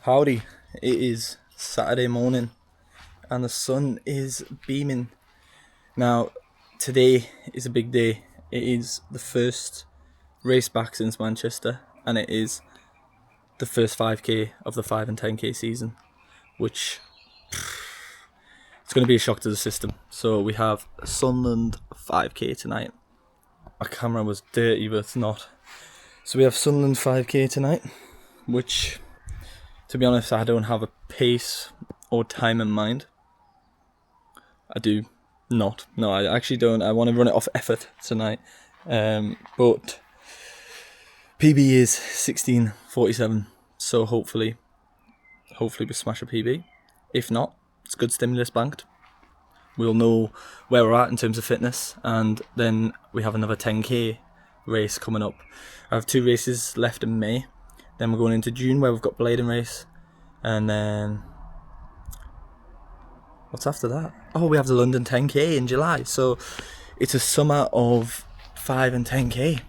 Howdy, it is Saturday morning and the sun is beaming. Now, today is a big day. It is the first race back since Manchester, and it is the first 5k of the 5 and 10k season, which it's going to be a shock to the system. So we have Sunderland 5k tonight. My camera was dirty, but it's not. So we have Sunderland 5k tonight, which, to be honest, I don't have a pace or time in mind. I do not. No, I actually don't. I want to run it off effort tonight. But PB is 16:47, so hopefully we smash a PB. If not, it's good stimulus banked. We'll know where we're at in terms of fitness, and then we have another 10k race coming up. I have 2 races left in May. Then we're going into June where we've got Blading race, and then what's after that? Oh, we have the London 10k in July. So it's a summer of 5 and 10k.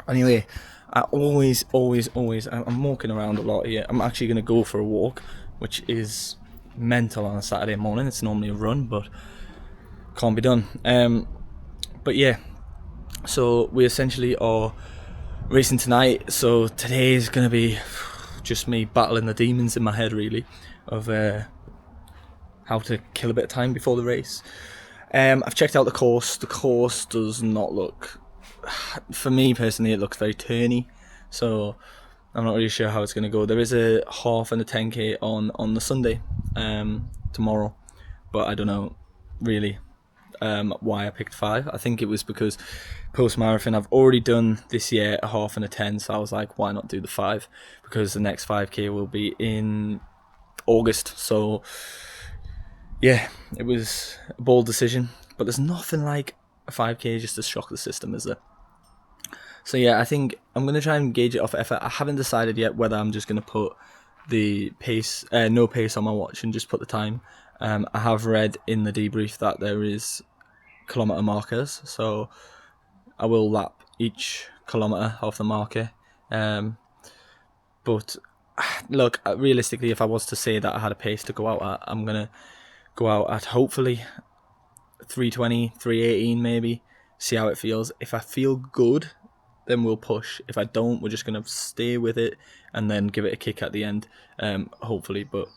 Anyway, I always, I'm walking around a lot here. I'm actually going to go for a walk, which is mental on a Saturday morning. It's normally a run, but can't be done. But yeah, so we essentially are racing tonight. So today is going to be just me battling the demons in my head, really, of how to kill a bit of time before the race. I've checked out the course. The course does not look, for me personally, it looks very turny. So I'm not really sure how it's going to go. There is a half and a 10k on the Sunday, tomorrow, but I don't know really why I picked 5. I think it was because post-marathon, I've already done this year a half and a 10, so I was like, why not do the 5? Because the next 5k will be in August. So yeah, it was a bold decision, but there's nothing like a 5k just to shock the system, is there? So yeah, I think I'm going to try and gauge it off effort. I haven't decided yet whether I'm just going to put the pace, no pace on my watch and just put the time. I have read in the debrief that there is kilometre markers, so I will lap each kilometre off the marker. But look, realistically, if I was to say that I had a pace to go out at, I'm going to go out at hopefully 3:20, 3:18 maybe, see how it feels. If I feel good, then we'll push. If I don't, we're just going to stay with it and then give it a kick at the end, hopefully. But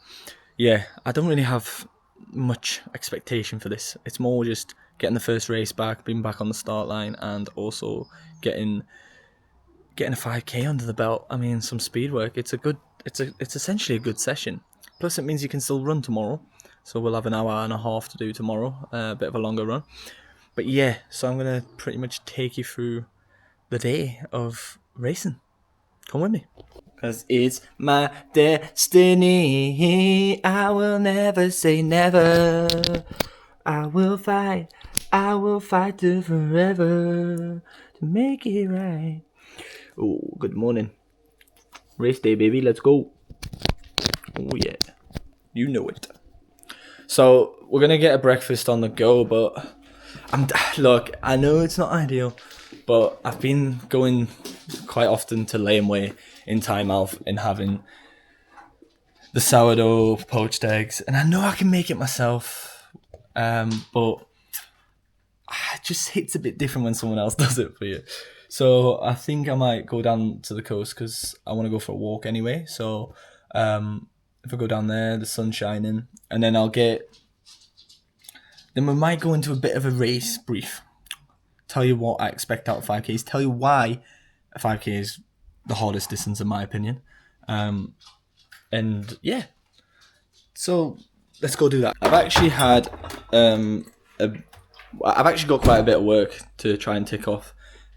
yeah, I don't really have much expectation for this. It's more just getting the first race back, being back on the start line, and also getting a 5k under the belt. I mean, some speed work. It's essentially a good session. Plus, it means you can still run tomorrow. So we'll have an hour and a half to do tomorrow, a bit of a longer run. But yeah, so I'm going to pretty much take you through the day of racing. Come with me. Because it's my destiny. I will never say never. I will fight to forever to make it right. Oh, good morning. Race day, baby. Let's go. Oh, yeah. You know it. So we're going to get a breakfast on the go, but look, I know it's not ideal, but I've been going quite often to Laneway in Time Out and having the sourdough poached eggs, and I know I can make it myself, but it just hits a bit different when someone else does it for you. So I think I might go down to the coast because I want to go for a walk anyway. So if I go down there, the sun's shining, and then then we might go into a bit of a race brief. Tell you what I expect out of 5Ks. Tell you why a 5K is the hardest distance in my opinion. And yeah, so let's go do that. I've actually had I've actually got quite a bit of work to try and tick off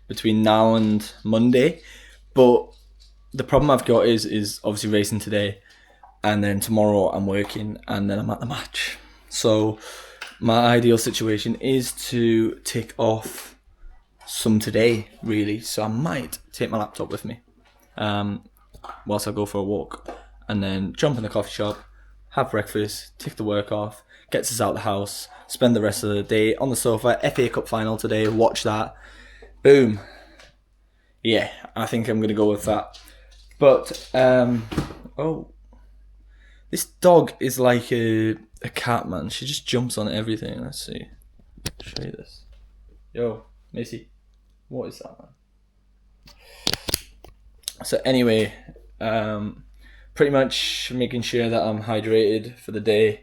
between now and Monday, but the problem I've got is obviously racing today, and then tomorrow I'm working, and then I'm at the match. So my ideal situation is to tick off some today, really. So I might take my laptop with me whilst I go for a walk, and then jump in the coffee shop, have breakfast, tick the work off, gets us out the house, spend the rest of the day on the sofa. FA Cup final today, watch that. Boom. Yeah, I think I'm going to go with that. But, oh, This dog is like a cat, man. She just jumps on everything. Let's see. I'll show you this. Yo, Missy. What is that, man? So anyway, pretty much making sure that I'm hydrated for the day.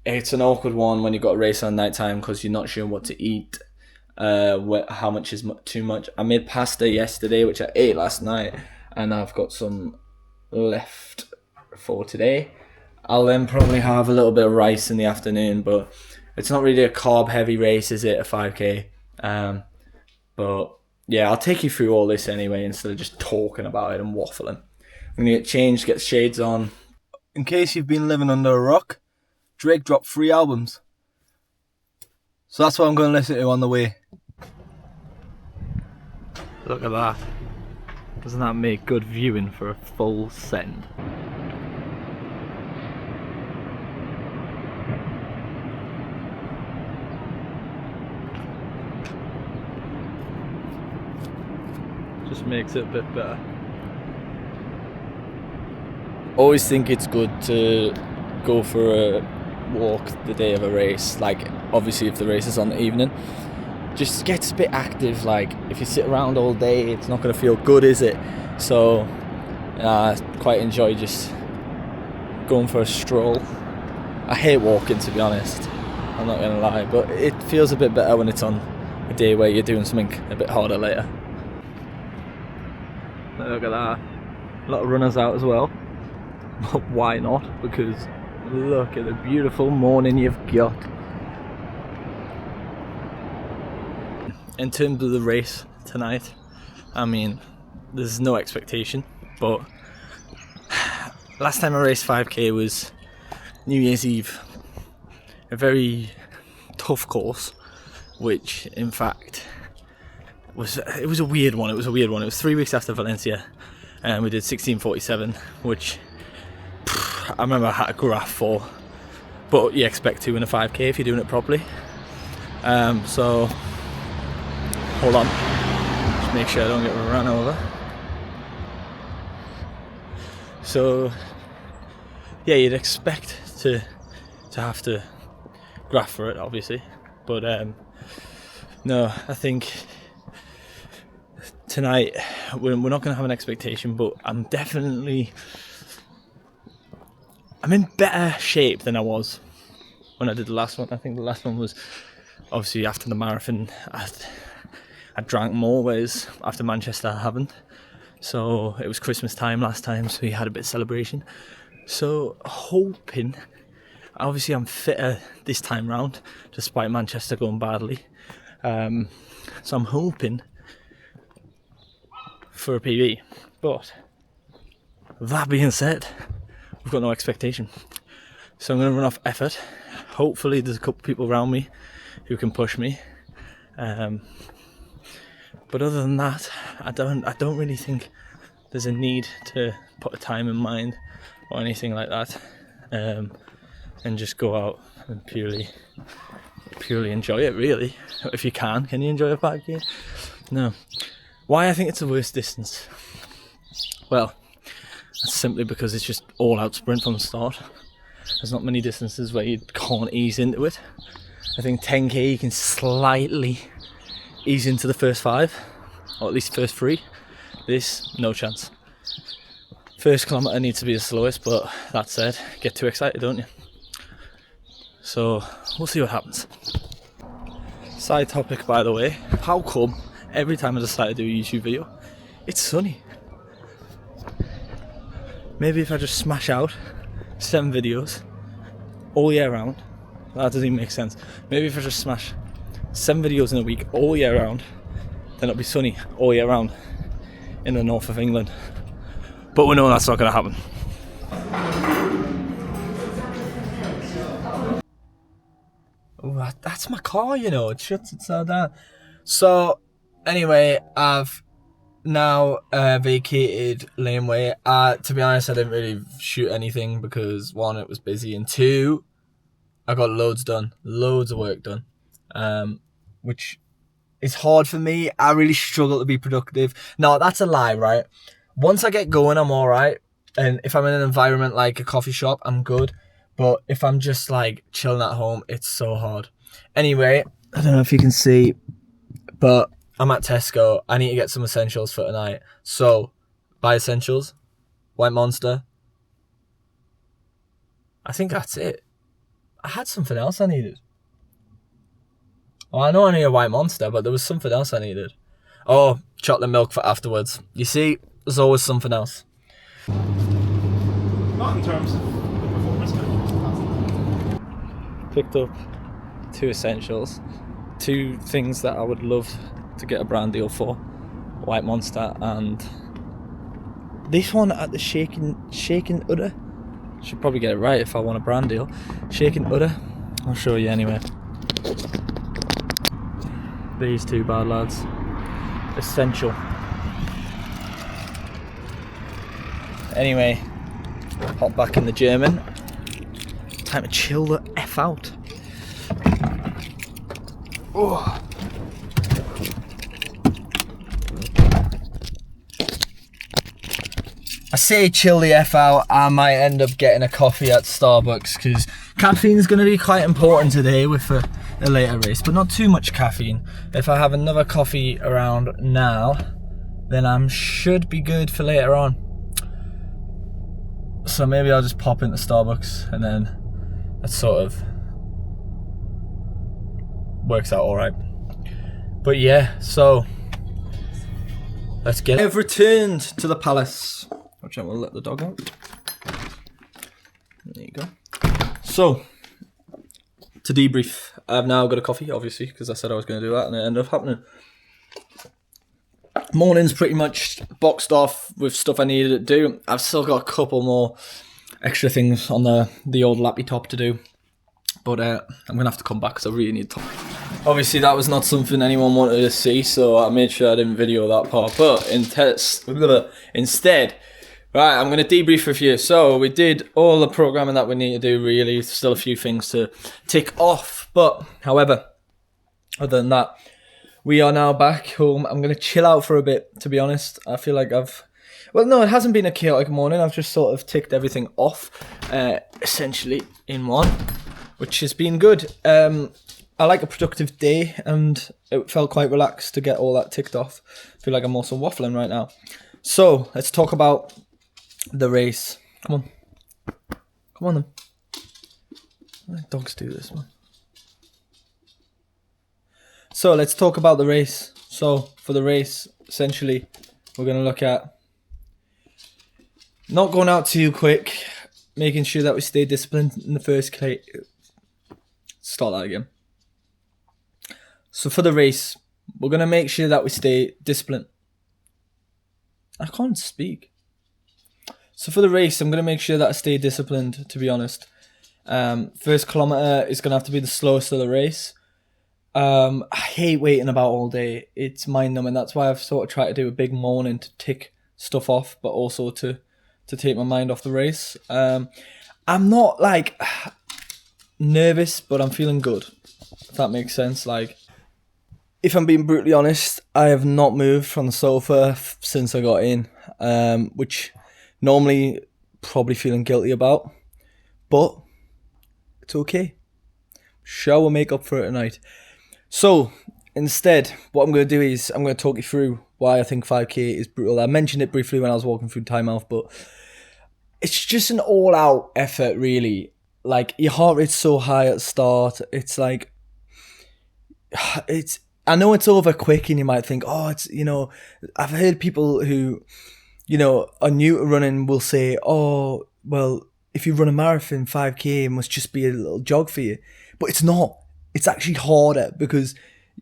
It's an awkward one when you've got a race on night time because you're not sure what to eat. How much is too much. I made pasta yesterday, which I ate last night, and I've got some left for today. I'll then probably have a little bit of rice in the afternoon, but it's not really a carb heavy race, is it? A 5k. But yeah, I'll take you through all this anyway instead of just talking about it and waffling. I'm gonna get changed, get shades on. In case you've been living under a rock, Drake dropped 3 albums. So that's what I'm going to listen to on the way. Look at that. Doesn't that make good viewing for a full send? Just makes it a bit better. Always think it's good to go for a walk the day of a race, like obviously if the race is on the evening, just gets a bit active. Like if you sit around all day, it's not going to feel good, is it? So I quite enjoy just going for a stroll. I hate walking, to be honest, I'm not going to lie, but it feels a bit better when it's on a day where you're doing something a bit harder later. Look at that, a lot of runners out as well. But why not? Because look at the beautiful morning you've got. In terms of the race tonight, I mean, there's no expectation, but last time I raced 5k was New Year's Eve. A very tough course, which in fact was a weird one. It was 3 weeks after Valencia, and we did 16:47, which I remember I had a graph for, but you expect to in a 5k if you're doing it properly. So hold on, just make sure I don't get run over. So yeah, you'd expect to have to graph for it, obviously, but no, I think tonight we're not going to have an expectation, but I'm in better shape than I was when I did the last one. I think the last one was obviously after the marathon. I drank more, whereas after Manchester I haven't. So it was Christmas time last time, so we had a bit of celebration. So hoping, obviously I'm fitter this time round, despite Manchester going badly. So I'm hoping for a PB. But that being said, we've got no expectation, so I'm going to run off effort. Hopefully there's a couple of people around me who can push me, but other than that, I don't really think there's a need to put a time in mind or anything like that, and just go out and purely enjoy it, really. If you can you enjoy a 5k? No. Why I think it's the worst distance? Well, that's simply because it's just all out sprint from the start. There's not many distances where you can't ease into it. I think 10k you can slightly ease into the first 5, or at least first 3. This, no chance. First kilometre needs to be the slowest, but that said, get too excited, don't you? So we'll see what happens. Side topic, by the way, how come every time I decide to do a YouTube video, it's sunny? Maybe if I just smash out 7 videos all year round, that doesn't even make sense. Maybe if I just smash 7 videos in a week all year round, then it'll be sunny all year round in the north of England. But we know that's not going to happen. Oh, that's my car, you know, it shuts itself down. So anyway, I've now vacated laneway. To be honest, I didn't really shoot anything because 1, it was busy, and 2, I got loads of work done, which is hard for me. I really struggle to be productive. No, that's a lie, right? Once I get going, I'm alright, And if I'm in an environment like a coffee shop, I'm good. But if I'm just like chilling at home, it's so hard. Anyway, I don't know if you can see, but I'm at Tesco. I need to get some essentials for tonight. So, buy essentials, White Monster. I think that's it. I had something else I needed. Well, I know I need a White Monster, but there was something else I needed. Oh, chocolate milk for afterwards. You see, there's always something else. Not in terms of the performance. Picked up 2 essentials. 2 things that I would love to get a brand deal for. White Monster and this one at the Shaken Udder. Should probably get it right if I want a brand deal. Shaken Udder. I'll show you anyway. These 2 bad lads. Essential. Anyway, hop back in the German. Time to chill the F out. Oh. I say chill the F out, I might end up getting a coffee at Starbucks because caffeine is going to be quite important today with a later race, but not too much caffeine. If I have another coffee around now, then I should be good for later on. So maybe I'll just pop into Starbucks and then that sort of works out alright. But yeah, so let's get it. I've returned to the palace. Watch out, we'll let the dog out. There you go. So, to debrief, I've now got a coffee, obviously, because I said I was going to do that, and it ended up happening. Morning's pretty much boxed off with stuff I needed to do. I've still got a couple more extra things on the old lappy top to do, but I'm going to have to come back because I really need to. Obviously, that was not something anyone wanted to see, so I made sure I didn't video that part, but instead, right, I'm going to debrief with you. So we did all the programming that we need to do, really. Still a few things to tick off. But, however, other than that, we are now back home. I'm going to chill out for a bit, to be honest. I feel like well, no, it hasn't been a chaotic morning. I've just sort of ticked everything off, essentially, in one, which has been good. I like a productive day, and it felt quite relaxed to get all that ticked off. I feel like I'm also waffling right now. So, let's talk about the race. Come on then. Let dogs do this, man. So let's talk about the race. So for the race, essentially, we're going to look at not going out too quick, making sure that we stay disciplined in the first K. Start that again. So for the race, we're going to make sure that we stay disciplined. I can't speak. So for the race, I'm going to make sure that I stay disciplined, to be honest. First kilometre is going to have to be the slowest of the race. I hate waiting about all day. It's mind-numbing. That's why I've sort of tried to do a big morning to tick stuff off, but also to take my mind off the race. I'm not, like, nervous, but I'm feeling good, if that makes sense. Like, if I'm being brutally honest, I have not moved from the sofa since I got in, which normally probably feeling guilty about, but it's okay. Sure, we'll make up for it tonight. So, instead, what I'm going to do is I'm going to talk you through why I think 5k is brutal. I mentioned it briefly when I was walking through timeout, but it's just an all-out effort, really. Like, your heart rate's so high at the start. It's like, I know it's over quick and you might think, oh, it's, you know, I've heard people who, you know, are new to running will say, oh, well, if you run a marathon, 5k must just be a little jog for you. But it's not. It's actually harder because,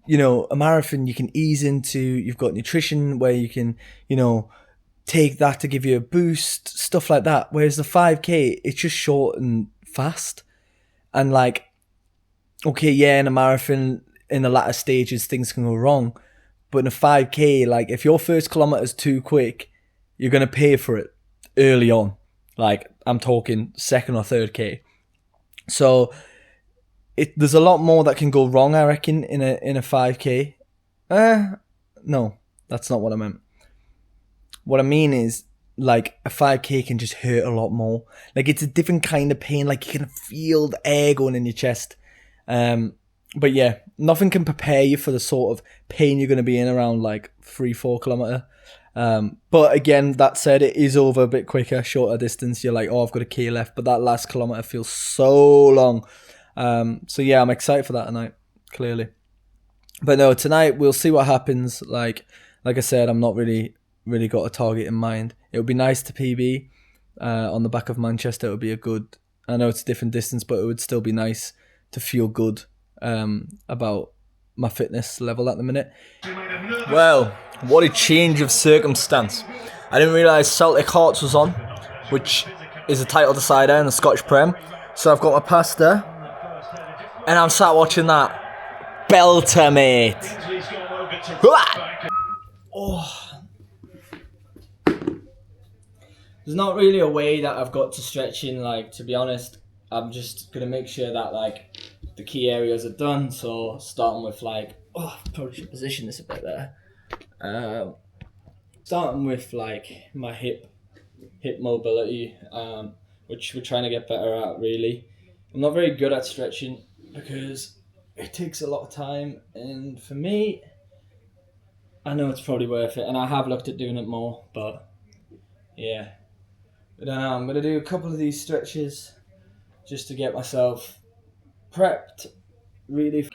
you know, a marathon you can ease into, you've got nutrition where you can, you know, take that to give you a boost, stuff like that. Whereas the 5k, it's just short and fast. And like, okay, yeah, in a marathon, in the latter stages, things can go wrong. But in a 5k, like if your first kilometer is too quick, you're going to pay for it early on. Like I'm talking second or third K. So there's a lot more that can go wrong, I reckon, in a 5k. No, that's not what I meant. What I mean is like a 5k can just hurt a lot more. Like it's a different kind of pain. Like you can feel the air going in your chest. But yeah, nothing can prepare you for the sort of pain you're going to be in around like 3-4 kilometer. But again, that said, it is over a bit quicker, shorter distance. You're like, oh, I've got a k left, but that last kilometer feels so long. So yeah, I'm excited for that tonight, clearly. But no, tonight we'll see what happens. Like I said, I'm not really got a target in mind. It would be nice to PB on the back of Manchester. It would be a good. I know it's a different distance, but it would still be nice to feel good about my fitness level at the minute. Well, what a change of circumstance. I didn't realise Celtic Hearts was on, which is a title decider in the Scottish Prem. So I've got my pasta, and I'm sat watching that belter, mate. Oh. There's not really a way that I've got to stretch in, like, to be honest. I'm just going to make sure that, like, the key areas are done. So starting with, like, probably should position this a bit there. Starting with, like, my hip mobility, which we're trying to get better at, really. I'm not very good at stretching because it takes a lot of time, and for me, I know it's probably worth it, and I have looked at doing it more, but yeah. But I'm going to do a couple of these stretches just to get myself prepped, really.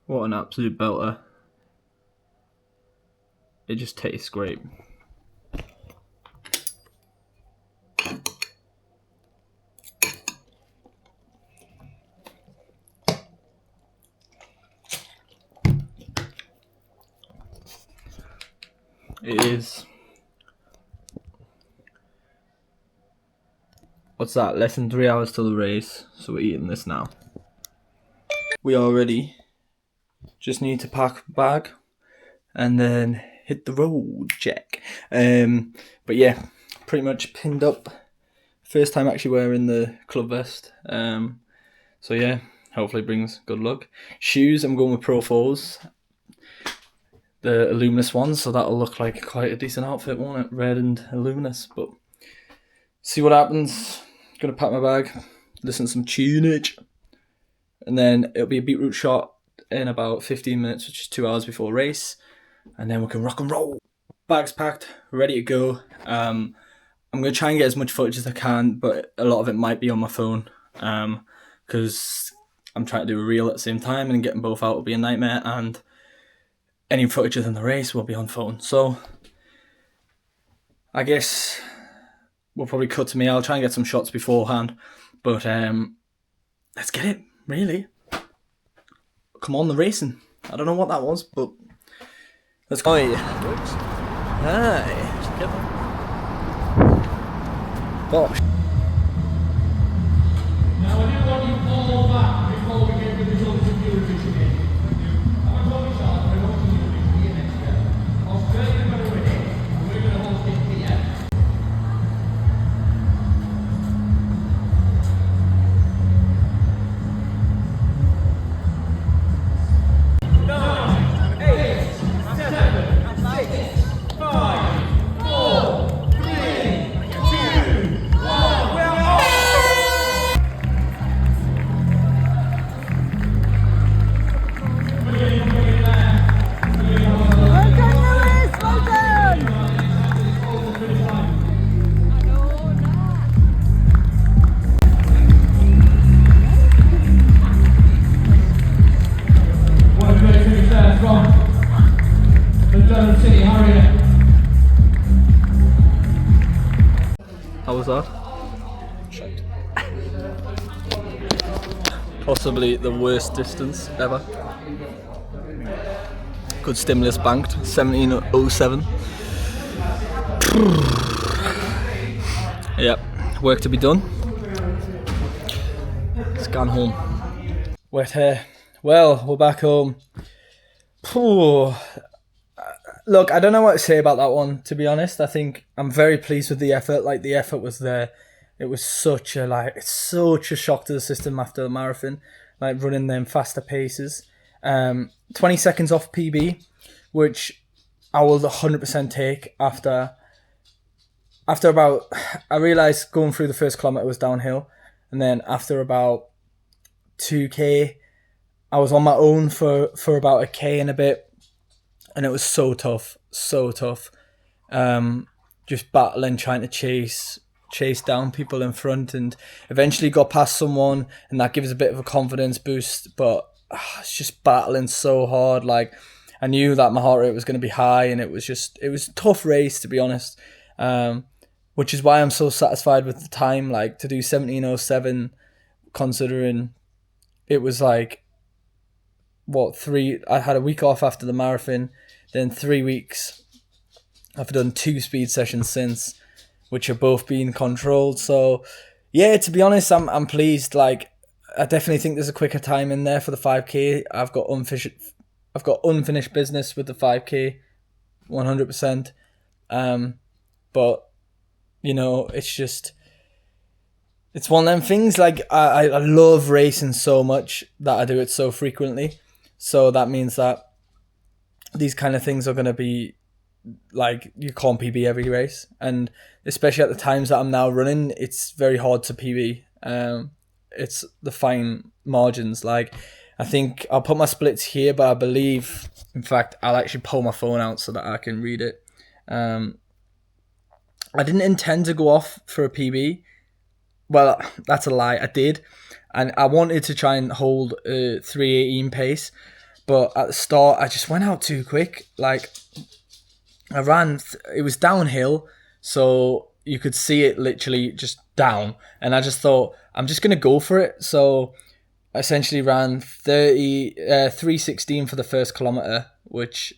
What an absolute belter. It just tastes great. It is. What's that? Less than 3 hours till the race, so we're eating this now. We are ready. Just need to pack a bag and then hit the road, check. But yeah, pretty much pinned up. First time actually wearing the club vest. So yeah, hopefully brings good luck. Shoes, I'm going with Pro 4s. The luminous ones, so that'll look like quite a decent outfit, won't it? Red and luminous, but see what happens. Gonna pack my bag, listen to some tunage, and then it'll be a beetroot shot in about 15 minutes, which is 2 hours before race, and then we can rock and roll. Bag's packed, ready to go. I'm gonna try and get as much footage as I can, but a lot of it might be on my phone, because I'm trying to do a reel at the same time, and getting both out will be a nightmare, and any footage in the race will be on phone. So I guess we'll probably cut to me. I'll try and get some shots beforehand, but let's get it, really. Come on, the racing. I don't know what that was, but let's go. Hi. Gosh. Now I do want you all back before we get the result of your again. I'm a Tommy Shot, but I want you to be here next year. Australia are going to win it, and we're going to host it here. How was that? Possibly the worst distance ever. Good stimulus banked, 17:07. Yep, work to be done. Let's go home. Wet hair. Well, we're back home. Look, I don't know what to say about that one, to be honest. I think I'm very pleased with the effort. Like, the effort was there. It was such a shock to the system after the marathon, like running them faster paces. 20 seconds off PB, which I will 100% take after I realised going through the first kilometre was downhill, and then after about 2k, I was on my own for about a k and a bit, and it was so tough. Just battling, trying to chase down people in front, and eventually got past someone, and that gives a bit of a confidence boost. But it's just battling so hard. Like, I knew that my heart rate was going to be high, and it was a tough race, to be honest. Which is why I'm so satisfied with the time. Like, to do 17:07, considering it was like, I had a week off after the marathon, then 3 weeks. I've done 2 speed sessions since, which are both being controlled. So yeah, to be honest, I'm pleased. Like, I definitely think there's a quicker time in there for the 5k. I've got unfinished business with the 5k, 100%. But you know, it's one of them things. Like, I love racing so much that I do it so frequently. So that means that these kind of things are going to be, like, you can't PB every race. And especially at the times that I'm now running, it's very hard to PB. It's the fine margins. Like, I think I'll put my splits here, but I believe, in fact, I'll actually pull my phone out so that I can read it. I didn't intend to go off for a PB. Well, that's a lie. I did. And I wanted to try and hold a 3:18 pace. But at the start, I just went out too quick. Like, I ran, it was downhill. So you could see it literally just down. And I just thought, I'm just going to go for it. So I essentially ran 3:16 for the first kilometre, which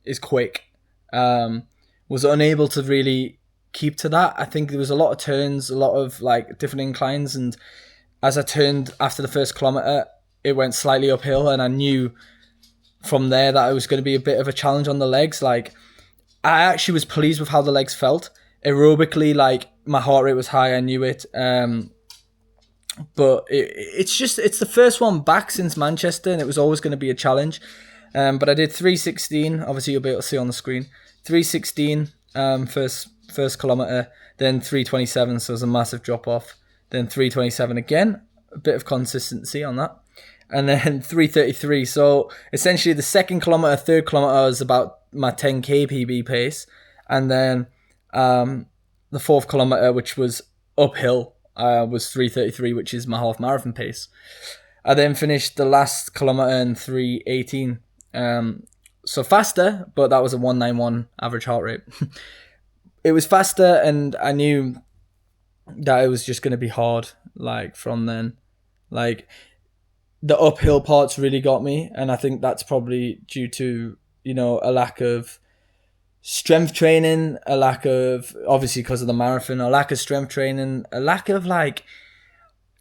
is quick. Was unable to really keep to that. I think there was a lot of turns, a lot of like different inclines, and as I turned after the first kilometre, it went slightly uphill, and I knew from there that it was going to be a bit of a challenge on the legs. Like, I actually was pleased with how the legs felt aerobically. Like, my heart rate was high, I knew it. But it's the first one back since Manchester, and it was always going to be a challenge. But I did 3:16. Obviously, you'll be able to see on the screen. 3:16 first kilometre, then 3:27, so there's a massive drop off. Then 3:27 again, a bit of consistency on that. And then 3:33. So essentially the second kilometre, third kilometre was about my 10k PB pace. And then the fourth kilometre, which was uphill, was 3:33, which is my half marathon pace. I then finished the last kilometre in 3:18. So faster, but that was a 191 average heart rate. It was faster, and I knew that it was just going to be hard, like, from then. Like, the uphill parts really got me, and I think that's probably due to, you know, a lack of strength training, a lack of, obviously because of the marathon, a lack of strength training, a lack of, like,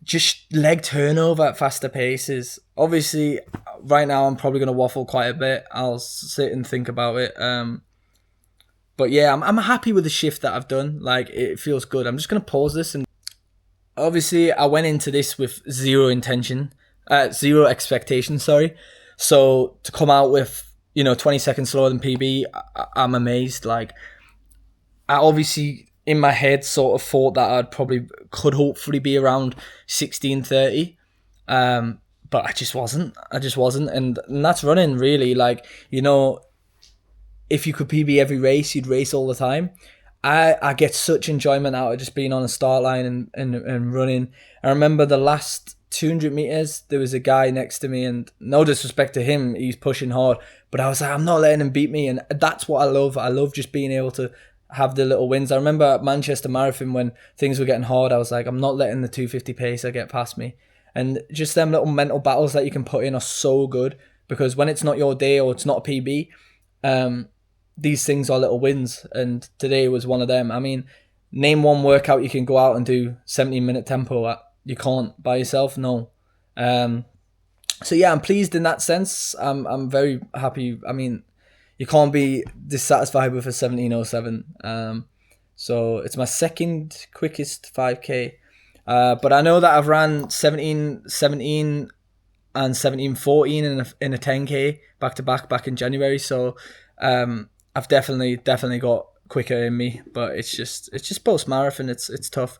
just leg turnover at faster paces. Obviously, right now I'm probably going to waffle quite a bit. I'll sit and think about it. But yeah, I'm happy with the shift that I've done. Like, it feels good. I'm just going to pause this. And obviously, I went into this with zero expectation, sorry. So to come out with, you know, 20 seconds slower than PB, I'm amazed. Like, I obviously, in my head, sort of thought that could hopefully be around 16:30. But I just wasn't. And that's running, really. Like, you know, if you could PB every race, you'd race all the time. I get such enjoyment out of just being on a start line and running. I remember the last 200 meters, there was a guy next to me, and no disrespect to him, he's pushing hard, but I was like, I'm not letting him beat me. And that's what I love. I love just being able to have the little wins. I remember at Manchester Marathon, when things were getting hard, I was like, I'm not letting the 250 pacer get past me. And just them little mental battles that you can put in are so good, because when it's not your day or it's not a PB, these things are little wins, and today was one of them. I mean, name one workout you can go out and do 17-minute tempo at. You can't by yourself, no. So yeah, I'm pleased in that sense. I'm very happy. I mean, you can't be dissatisfied with a 17:07. So it's my second quickest 5k. But I know that I've ran 17:17 and 17:14 in a 10k back to back in January. So I've definitely got quicker in me, but it's just post marathon. It's tough.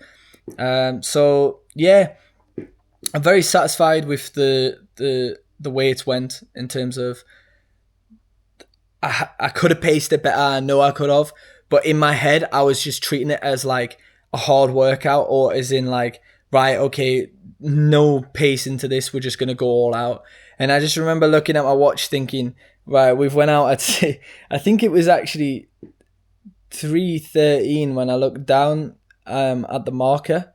So yeah, I'm very satisfied with the way it went in terms of I could have paced it better. I know I could have, but in my head I was just treating it as like a hard workout, or as in like, right, okay, no pace into this. We're just gonna go all out. And I just remember looking at my watch, thinking, right, we've went out at I think it was actually 3:13 when I looked down at the marker,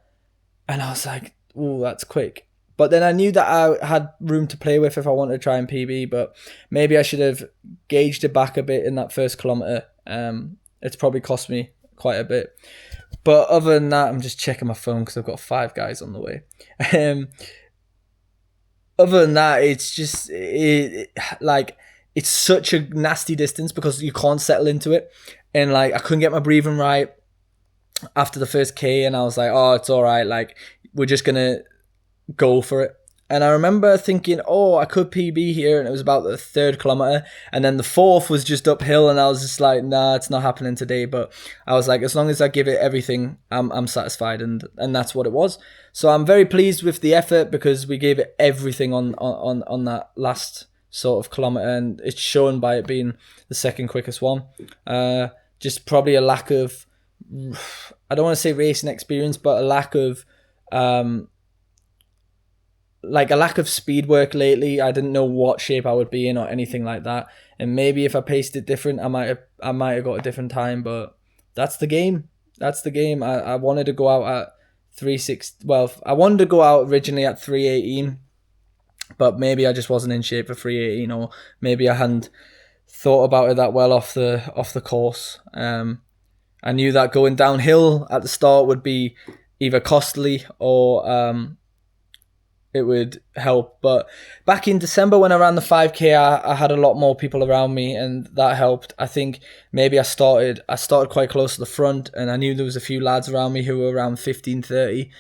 and I was like, "Oh, that's quick." But then I knew that I had room to play with if I wanted to try and PB. But maybe I should have gauged it back a bit in that first kilometre. It's probably cost me quite a bit. But other than that, I'm just checking my phone because I've got 5 guys on the way. Other than that, it's just like it's such a nasty distance because you can't settle into it. And like I couldn't get my breathing right after the first K, and I was like, oh, it's all right. Like we're just gonna go for it. And I remember thinking, oh, I could PB here, and it was about the 3rd kilometre, and then the 4th was just uphill, and I was just like, nah, it's not happening today. But I was like, as long as I give it everything, I'm satisfied, and that's what it was. So I'm very pleased with the effort because we gave it everything on that last sort of kilometre, and it's shown by it being the 2nd quickest one. Just probably a lack of, I don't want to say racing experience, but a lack of speed work lately. I didn't know what shape I would be in or anything like that. And maybe if I paced it different, I might have got a different time. But that's the game. That's the game. I wanted to go out at 3:6. Well, I wanted to go out originally at 3:18, but maybe I just wasn't in shape for 3:18, or maybe I hadn't thought about it that well off the course. I knew that going downhill at the start would be either costly or it would help. But back in December when I ran the 5K, I had a lot more people around me, and that helped. I think maybe I started quite close to the front, and I knew there was a few lads around me who were around 15:30,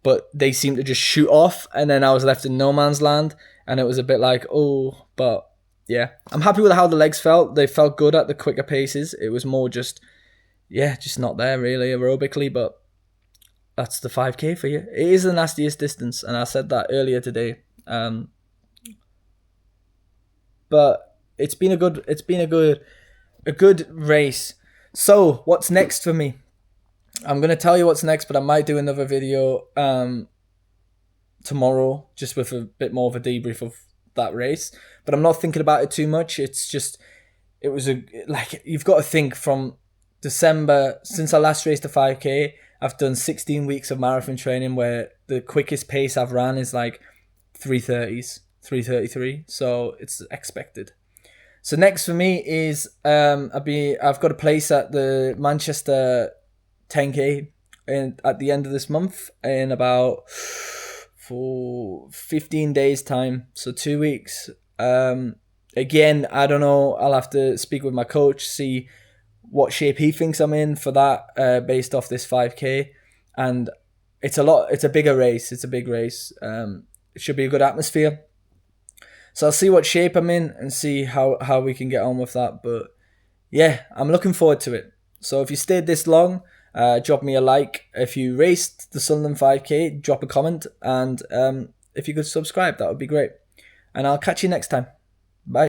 but they seemed to just shoot off, and then I was left in no man's land, and it was a bit like, oh. But yeah, I'm happy with how the legs felt. They felt good at the quicker paces. It was more just not there really aerobically, but that's the 5K for you. It is the nastiest distance, and I said that earlier today. But it's been a good race. So what's next for me? I'm gonna tell you what's next, but I might do another video tomorrow, just with a bit more of a debrief of that race. But I'm not thinking about it too much. It's just, it was you've got to think from December, since I last raced the 5K, I've done 16 weeks of marathon training where the quickest pace I've ran is like 3:30s, 3:33. So it's expected. So next for me is I've got a place at the Manchester 10K at the end of this month in about 15 days time. So 2 weeks. Again, I don't know. I'll have to speak with my coach, see what shape he thinks I'm in for that, based off this 5K. And it's a bigger race. It's a big race. It should be a good atmosphere. So I'll see what shape I'm in and see how we can get on with that. But yeah, I'm looking forward to it. So if you stayed this long, drop me a like. If you raced the Sunderland 5K, drop a comment. And if you could subscribe, that would be great. And I'll catch you next time.